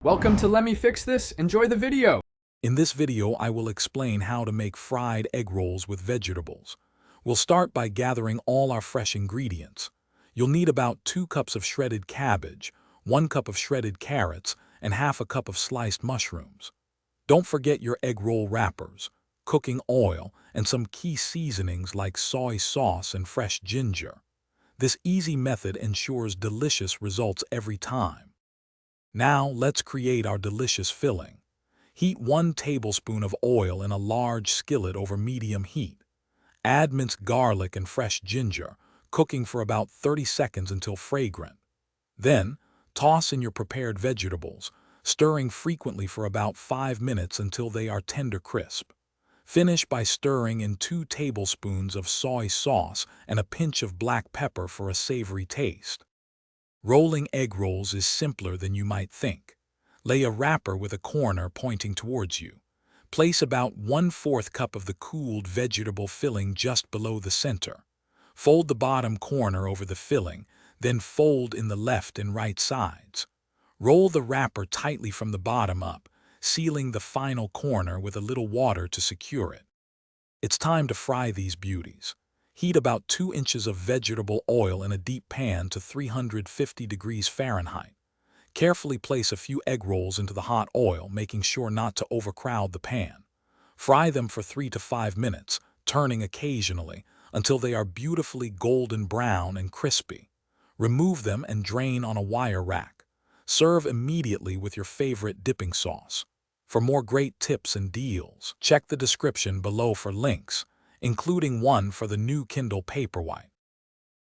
Welcome to Let Me Fix This. Enjoy the video. In this video, I will explain how to make fried egg rolls with vegetables. We'll start by gathering all our fresh ingredients. You'll need about 2 cups of shredded cabbage, 1 cup of shredded carrots, and half a cup of sliced mushrooms. Don't forget your egg roll wrappers, cooking oil, and some key seasonings like soy sauce and fresh ginger. This easy method ensures delicious results every time. Now let's create our delicious filling. Heat 1 tablespoon of oil in a large skillet over medium heat. Add minced garlic and fresh ginger, cooking for about 30 seconds until fragrant. Then, toss in your prepared vegetables, stirring frequently for about 5 minutes until they are tender crisp. Finish by stirring in 2 tablespoons of soy sauce and a pinch of black pepper for a savory taste. Rolling egg rolls is simpler than you might think. Lay a wrapper with a corner pointing towards you. Place about 1/4 cup of the cooled vegetable filling just below the center. Fold the bottom corner over the filling, then fold in the left and right sides. Roll the wrapper tightly from the bottom up, sealing the final corner with a little water to secure it. It's time to fry these beauties. Heat about 2 inches of vegetable oil in a deep pan to 350 degrees Fahrenheit. Carefully place a few egg rolls into the hot oil, making sure not to overcrowd the pan. Fry them for 3 to 5 minutes, turning occasionally, until they are beautifully golden brown and crispy. Remove them and drain on a wire rack. Serve immediately with your favorite dipping sauce. For more great tips and deals, check the description below for links, including one for the new Kindle Paperwhite.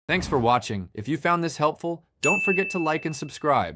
Thanks for watching. If you found this helpful, don't forget to like and subscribe.